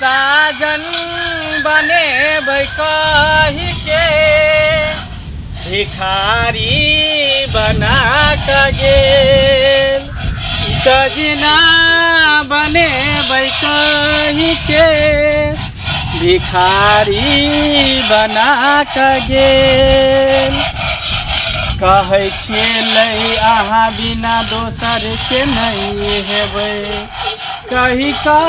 साजन बने कही के भिखारी बना का गेल सजना बने कही के भिखारी बना का गेल कहै छियै अहाँ बिना दोसर के नहीं हेबै कही का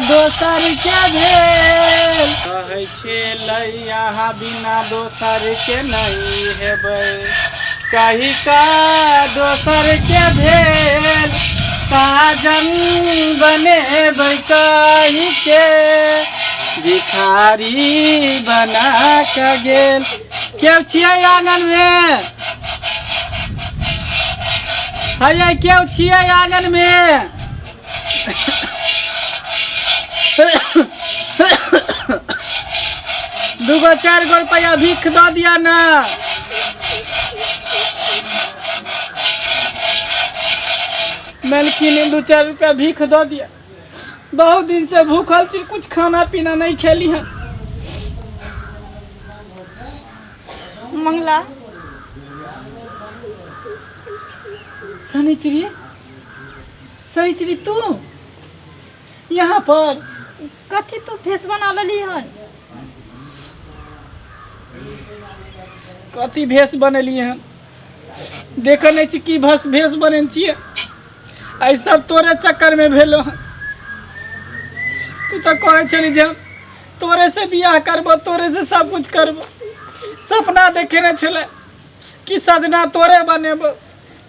दोसर के भेल कहै छियै अहाँ बिना दोसर के नहीं हेबै कही का दोसर के भेल साजन बनेबै कही के भिखारी बना के गेल के छियै आंगन में है क्यों छियै आंगन में दूगो 4 गो रुपया भीख दो दिया ना मलकी ने 2-4 रुपया भीख दो दिया बहुत दिन से भूखल छी कुछ खाना पीना नहीं खेली है मंगला सनिचरी तू यहाँ पर कथी तू भेस बना लली हन कथी भेस बनली हन देख नहीं छी की भेस बने छिए आई सब तोरे चक्कर में भेलो हन तू तो कहे चली जे तोरे से बियाह करबो तोरे से सब कुछ करबो सपना देखे न छले कि सजना तोरे बनेबो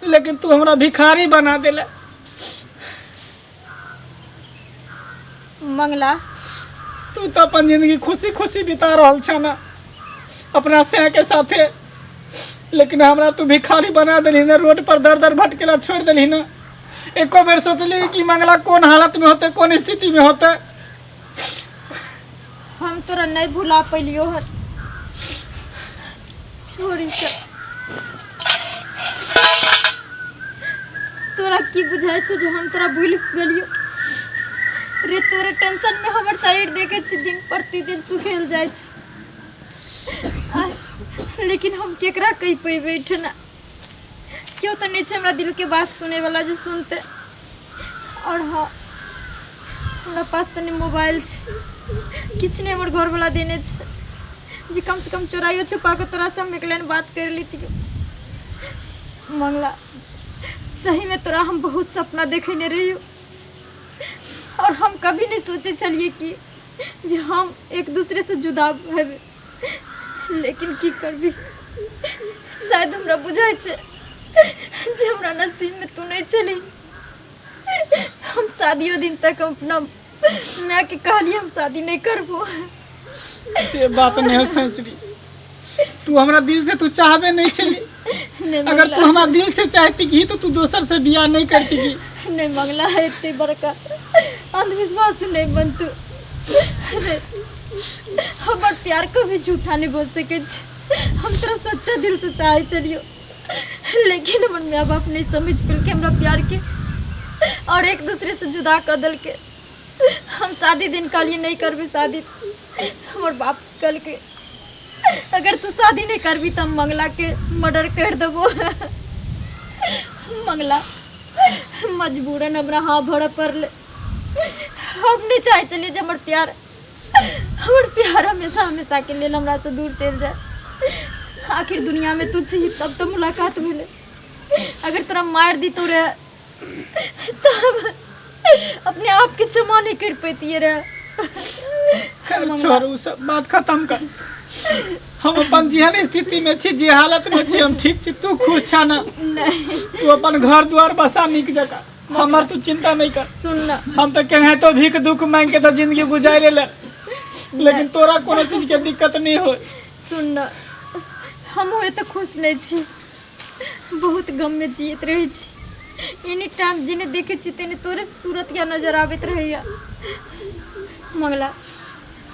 लेकिन तू हमरा भिखारी बना देले मंगला तू तो अपन जिंदगी खुशी खुशी बिता रहल छ ना अपना से के साथे लेकिन हमरा तू भिखारी बना देली ना रोड पर दर दर भटकेला छोड़ देली ना एको बेर सोचली कि मंगला कौन हालत में होते कौन स्थिति में होते हम तोरा नहीं भुला पैलियो हर छोड़ी से तोरा की बुझाय छो जो हम तोरा भूल गेलियो रे तोरे टेंशन में हमर शरीर देखे छी दिन प्रतिदिन सुखेल जाय छी लेकिन हम केकरा कहि पे बैठे ना क्यों तो नहीं छे हमरा दिल के बात सुने वाला जो सुनते और हाँ हमरा पास तनी मोबाइल छे किछ नहीं हमर घर वाला देने छे जी कम से कम चोराइयो छुपा के तोरा से हम एकलन बात कर लीती मंगला सही में तोरा हम बहुत सपना देखने रही और हम कभी नहीं सोचे चलिए कि जो हम एक दूसरे से जुदा हेबे लेकिन की करबी शायद हमरा बुझाय छे जे हमरा नसीब में तू नहीं चली हम शादियों दिन तक अपना मैं के कहली हम शादी नहीं करबो से बात नहीं हो सचरी तू हमरा दिल से तू चाहबे नहीं चली अगर तू हमरा दिल से चाहती की तो तू दोसर से बियाह नहीं करती की नहीं मंगला है इतने बड़का अंधविश्वास नहीं बन तू हमार प्यार को भी झूठा नहीं बोल सके हम तेरा सच्चा दिल से चाहे चलियो लेकिन हमर माँ बाप नहीं समझ पिल के हमरा प्यार के और एक दूसरे से जुदा कर दल के हम शादी दिन के लिए नहीं करबे शादी हमर बाप कल के अगर तू शादी नहीं करबी तो मंगला के मर्डर कर देबो मंगला मजबूरन हमरा हाँ भर पड़ले हम नहीं चाहे चलिए जे हमर प्यार हमेशा हमेशा के लिए हमरा से दूर चल जाए आखिर दुनिया में तू छी तब तो मुलाकात मिले अगर तोरा मार दी तो रे तब अपने आप के क्षमा नहीं कर पाती रे छोड़ उ सब बात खत्म कर हम अपन जेहन स्थिति में छी जे हालत में छी हम ठीक छी तू खुश छ ना नहीं तू अपन घर द्वार बसा निक जगह हमर तू चिंता नहीं कर सुन ना हम तो कहे तो भीख दुख मांग के तो जिंदगी गुजारे ले लेकिन तोरा कोनो चीज के दिक्कत नहीं हो सुन ना हम हुए तो खुश नहीं छी बहुत गम में जियत रही छी एनी टाइम जिन्हें देखे छी तेने तोरे सूरत या नजर आवित रहिया मंगला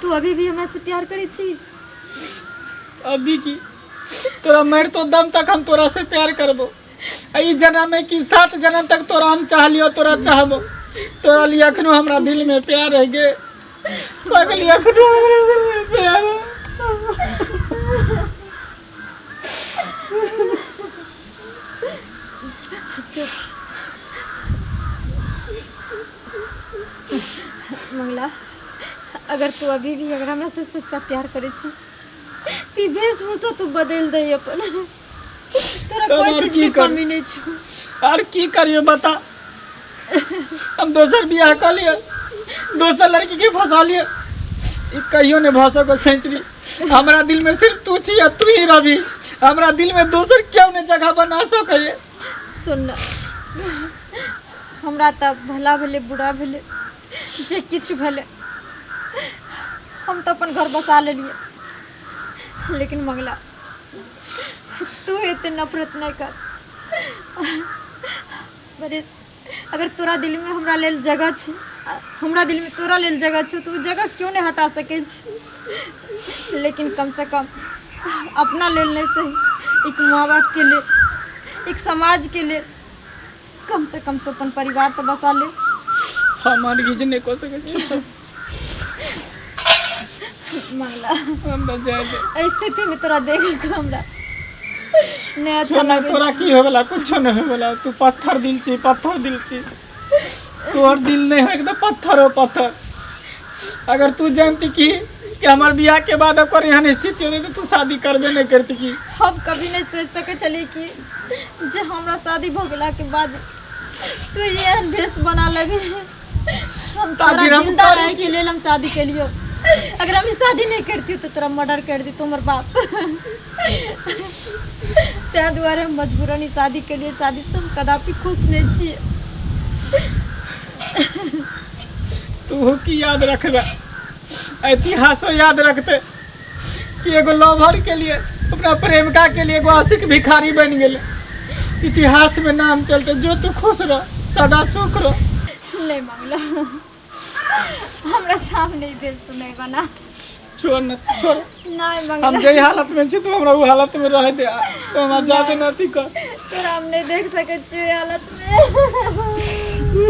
तू अभी भी हमरा से प्यार करे छी अभी की तोरा मर तो दम तक हम तोरा से प्यार करबो ई जन्म में कि 7 जन्म तक तोरा हम चाह लियो तोरा चाहबो तोरा लिए अखनो हमरा दिल में प्यार है गे पागल या खटो मंगला, अगर तू अभी भी अगर हमरा से सच्चा प्यार करे छी ती वेशभूषा तू बदल दे अपन। तोरा कोई चीज की कमी नहीं छो। यार की करियो बता, हम दोसर बियाह कर लिए, दोसर लड़की के फंसा लिए, कहियो ने भाषा को सेंचुरी। हमरा दिल में सिर्फ तू छी, तू ही रवि। हमरा दिल में दोसर क्यों ने जगह बना सके। सुन, हमरा त भला भेले बुरा भेले जे किछु भेले, हम तो अपन घर बसा लेलिए। लेकिन मंगला, तू इतने नफरत नहीं कर। बड़े अगर तोरा दिल में हमरा लेल जगह छे, हमरा दिल में तोरा लेल जगह छे, तो जगह क्यों नहीं हटा सके छी। लेकिन कम से कम अपना लेल नहीं सही, एक माँ बाप के लिए, एक समाज के लिए, कम से कम तो अपन परिवार तो बसा ले। हमारे गिज नहीं को सके। मंगला, हम बजाए दे स्थिति में तोरा देख के हमरा नहीं अच्छा ना। तोरा की हो गला, कुछ नहीं हो गला। तू पत्थर दिल छी, पत्थर दिल छी। तोर दिल नहीं हो, एकदम पत्थर हो पत्थर। अगर तू जानती कि हमार बियाह के बाद ओकर एहन स्थिति होती तो तू शादी करबे नहीं करती की। हम कभी नहीं सोच सके चली कि जे हमरा शादी भ गेला के बाद तू ये एहन भेष बना लगे। हम तोरा जिंदा रहे के लिए हम शादी के लिए। अगर हम शादी नहीं करती तो तोरा मर्डर कर दी तुम्हार बाप। त्या द्वारे हम मजबूरन शादी के लिए, शादी से हम कदापि खुश नहीं छिए। तू की याद रखबे, इतिहासो याद रखते कि एगो लवर के लिए, अपना प्रेमिका के लिए एगो आशिक भिखारी बन गेले। इतिहास में नाम चलते। जो तू खुश रह, सदा सुख रह। नहीं मंगला, हमरा सामने भेज तू नहीं बना। छोड़ न, छोड़। नहीं मंगला, हम जई हालत में छी तू हमरा वो हालत में रह दे। तो हम जाते नती कर। तोरा हम नहीं देख सके छिए हालत में।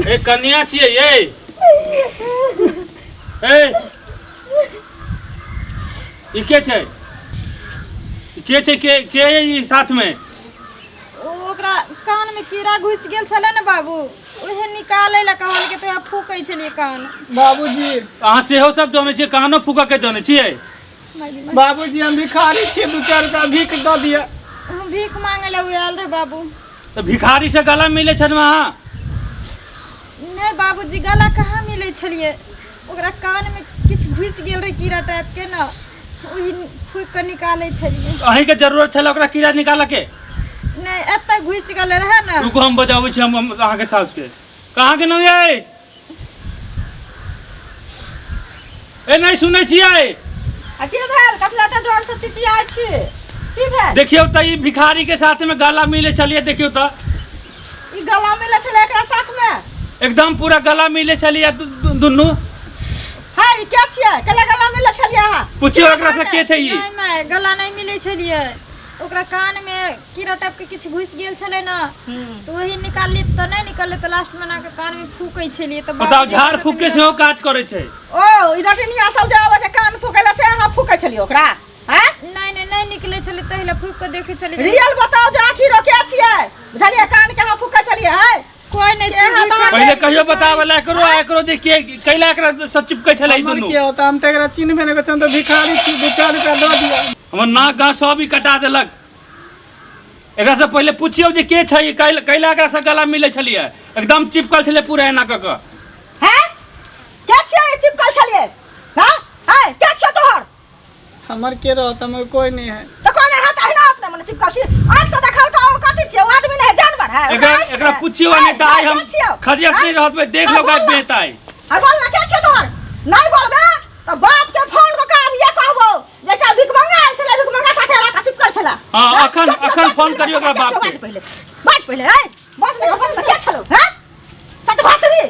ए कन्या छिए ये। ए ई के छै? के है ई साथ में? ओकरा कान में कीड़ा घुस गेल छले ना बाबू, ओहे निकाले ला कहल के तो फूकै छलिए कान। बाबूजी, अहाँ सेहो सब जाने छिए, कानो फूका के जाने छिए? बाबूजी हम भिखारी छी, 2-4 रुपया भीख दऽ दिया। हम भीख मांगे ला आयल रहे बाबू। तो भिखारी से गला मिले छन वहाँ? नहीं बाबूजी, गला कहाँ मिले छलिए। ओकरा कान में किछ घुस गेल रहे कीड़ा टाइप के ना, ओही फूक के निकाले छलिए। अहीं के जरूरत छल ओकरा कीड़ा निकाल के? नहीं, एत घुस गेल रहे ना। रुको हम बजाबै छी, हम अहाँ के साउस के। कहाँ के नौ ये? ए नहीं सुनै छियै? की भेल? कथला त जोर से चिचियाइ छी। की भेल? देखियो त ई भिखारी के साथ में गला मिले छलिए। देखियो त ई गला मिले छले एकरा साथ में, एकदम पूरा गला मिले छलिए दुनू। हाय क्या छिए? कला गला मिले छलिए अहाँ? पूछियो एकरा से के छै ई? नहीं मैं गला नहीं मिले छलिए। ओकरा कान में कीड़ा टाइप के किछ घुस गेल छले ना, तो वही निकालली तो नहीं निकलले, तो लास्ट में ना के कान में फूकै छलिए। तो बताओ, झाड़ फूक के सेहो काज करे छै? ओ ई डटनिया सब जे आवे छै कान फूकेला से अहाँ फूकै छलिए ओकरा? हैं? नहीं निकले छले, तहिले फूक के देखे छले। रियल बताओ जे आखिर के छिए? बुझलिए कान के अहाँ फूकै छलिए? है कोई नहीं छै। पहले कहियो बतावला एकरो देखिए कैला एकरा सब चिपकै छले ई दुनू। के होता हम त एकरा चिन्हबे नहीं करछन। तो भिखारी छी, 2-4 रुपया दऽ दिया। हमर नाक गाँव सब ही कटा देलक। एकरा से पहले पूछियो जे के छै, कैला एकरा से गला मिले छलिए? एकदम चिपकल छले पूरा एना क के। हैं? के छिए चिपकल छलिए? हां है के छिए तोहर? हमर के रहत, हमर कोई नहीं है। तो कौन है त ना अपने मन चिपकल छी? आंख से देखल का ओ कथि छिए? ओ आदमी नहीं जानवर है। एकरा पूछियो नहीं त आई हम खरियत नहीं रहत में देख लो गाय बेताई। आ बोल ना के छिए तोहर? नहीं बोलबे तो बाप के फोन को काम ये कहबो जेटा भिखमंगा आयल छले, भिखमंगा साथे ला चिपकल छला। हां अखन फोन करियो ओकरा बाप के। बात पहले है बात नहीं बोल के छलो? हैं सत बात रे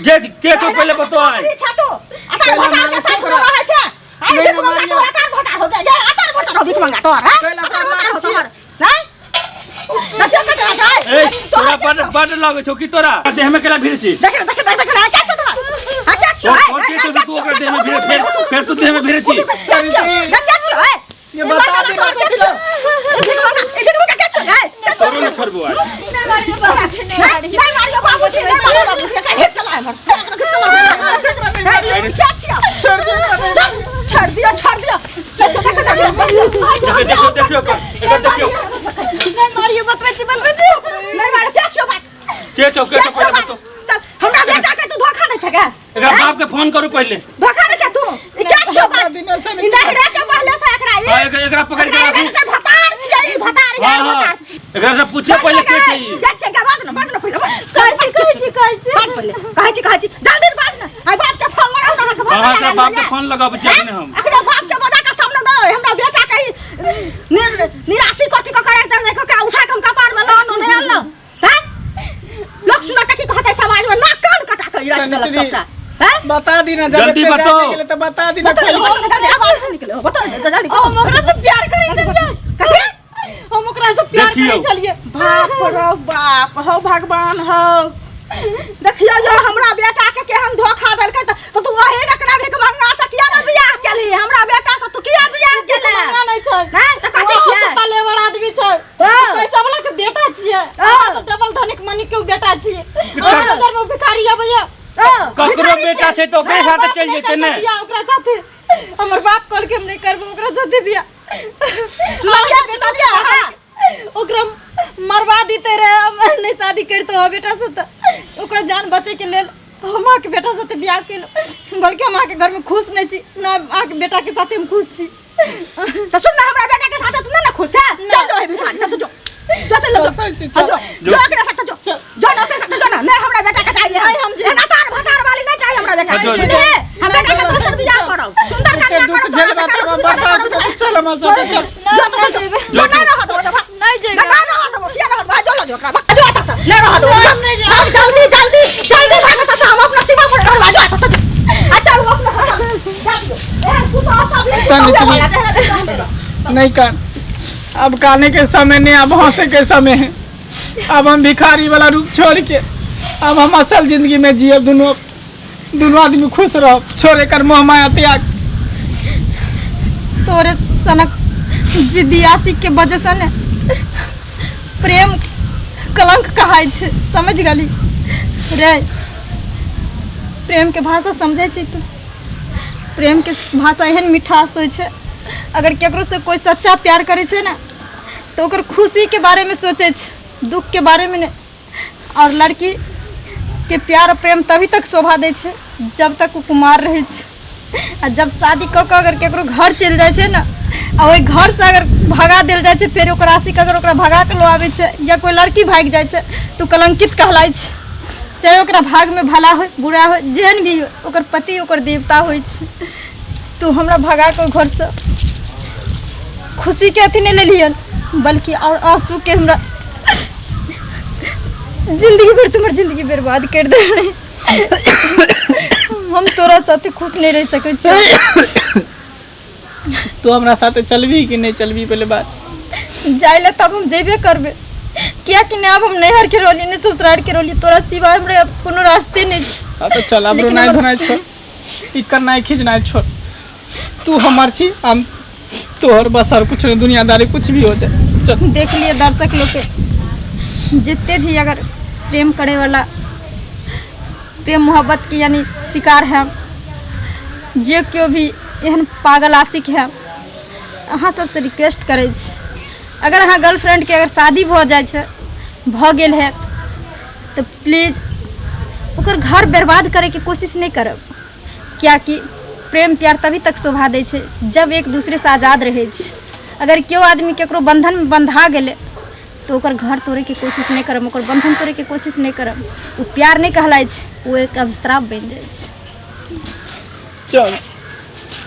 के तो पहले बतो आई छातो अता भटा के साथ रहे छे। आई भिखमंगा तो अता भटा हो गया, अता भटा हो भिखमंगा तोहर। हैं तोहर हैं नचे के जाए। ए तोरा बड़ लगे छौ की? तोरा देह में केला भीड़ छी? देख क्या छो तोहर? हां क्या छो? तो तू ओकरा देह में भिड़े फिर तू देह में भिड़े छी ये बता दे छोड़ो ना छोड़बो आज छोड़ दिया देखियो नहीं मारियो मत बच्ची नहीं मारो क्या छो बात के पहले बतो चल हमरा बेटा के तू धोखा दे छगा एकरा बाप के फोन करू पहले धोखा दे छ तू ई क्या छो बात ई नहरा के पहले से एकरा हां एकरा पकड़ के राखू भतार छी भतार हां एकरा से पूछे पहले के छी जा छ के बाज ना पहले बाज पहले जल्दी बाज ना आई बाप के फोन लगा हां एकरा बाप के फोन लगाबे छी हम एकरा बाप के मजा का सामने दो हमरा बेटा के निराशी कथि को कैरेक्टर देखो का उठा के हम कपार में लोन नहीं आलो हैं लोग सुनता की कहता है समाज में नाक कान कटा के रख देला सबटा हैं बता दी ना जल्दी बताओ तो बता दी ना आवाज निकले बता जल्दी हम ओकरा से प्यार करे चलिए कथि हम ओकरा से प्यार करे चलिए बाप रो बाप हो भगवान हो देखियो जो हमरा बेटा के केहन धोखा देलकै तो तू वही एकरा भी मंगा से किया ना बियाह केली हमरा बेटा से तू किया बियाह केले मंगा नहीं छै नहीं तो कथि छियै तले बड़ आदमी छै पैसा वाला के बेटा छियै तो डबल धनिक मनिक के बेटा छियै बाजार में भिखारी आबैया ककरो बेटा छै तो ओकरे साथे चल जेते ने बियाह ओकरा साथे हमर बाप कहल के हम नहीं करबो ओकरा साथे बियाह सुना क्या बेटा क्या ओकरा मरवा दीते रहे हम नहीं शादी करते हो बेटा से तो ओकरा जान बचे के लेल हम के बेटा साथे बियाह केलो बल्कि हम के घर में खुश नहीं छी ना आके बेटा के साथे हम खुश छी तो सुन ना हमरा बेटा के साथ तू ना खुश है चल जो है भिखारी साथ जो एकरा साथ जो ना के साथ जो ना नहीं हमरा बेटा के चाहिए हम ना तार भतार वाली नहीं चाहिए हमरा बेटा हम बेटा के दोस्त बियाह करो सुंदर कन्या करो चल हम सब चल जो नहीं रहा तो नहीं जाएगा ना रहा तो ये रहा जो अच्छा से ले रहा तो हम नहीं जाएगा जल्दी भागता से हम अपना सीमा पर रहा जो अच्छा चल वो अपना तू तो सब नहीं कर अब खाने के समय नहीं अब हंसे के समय है अब हम भिखारी वाला रूप छोड़ के अब हम असल जिंदगी में जिए दोनों आदमी खुश रहो छोड़े कर मोह माया त्याग तोरे सनक जिद्दी आशिक के वजह से ने प्रेम कलंक कहाय छै समझ गली रे प्रेम के भाषा समझे छी तू प्रेम के भाषा एहन मिठास होइ छै अगर केकरो से कोई सच्चा प्यार करे छै ना तो ओकर खुशी के बारे में सोचे छै दुख के बारे में नहीं और लड़की के प्यार और प्रेम तभी तक शोभा दे छै जब तक वो कुमार रहे छै आ जब शादी कऽ के अगर केकरो घर चल जाए छै ना आ ओहि घर से अगर भगा देल जाए छै फिर ओकर आशिक अगर ओकरा भगा के लो आवे छै या कोई लड़की भाग जाए छै तो कलंकित कहलाय छै चाहे ओकरा भाग में भला हो बुरा हो जेहन भी हो ओकर पति ओकर देवता होइ छै तू हमरा भगा के घर से खुशी के अथी नहीं ले लियन बल्कि और आंसू के हमरा जिंदगी भर तुम्हार जिंदगी बर्बाद कर दे हम तोरा साथे खुश नहीं रह सके छी तू हमरा साथे चलबी कि नहीं चलबी पहले बात जाइले तब हम जेबे करबे क्या कि नहीं अब हम नैहर के रोली नहीं ससुराल के रोली तोरा सिवाय हमरा कोनो रास्ते नहीं छै तो चल अब रोना धोना छोड़ ई करना खींचना छोड़ तू हमार छी हम तोहर बस और कुछ नहीं दुनियादारी कुछ भी हो जाए चल देख लिए दर्शक लोग के जितने भी अगर प्रेम करे वाला प्रेम मोहब्बत की यानी शिकार है जे क्यों भी एहन पागल आशिक है अहाँ सबसे रिक्वेस्ट करे छी अगर अहाँ गर्लफ्रेंड के अगर शादी भ जाए छै भ गेल है तो प्लीज ओकर घर बर्बाद करे के कोशिश नहीं करब क्या कि प्रेम प्यार तभी तक शोभा दे छै जब एक दूसरे से आज़ाद रहे छै अगर केओ आदमी केकरो बंधन में बंधा गेले तो ओकर घर तोड़े के कोशिश नहीं करब ओकर बंधन तोड़े के कोशिश नहीं करब वो प्यार नहीं कहलाय छै वो एक अभिश्राप बन जाए छै चल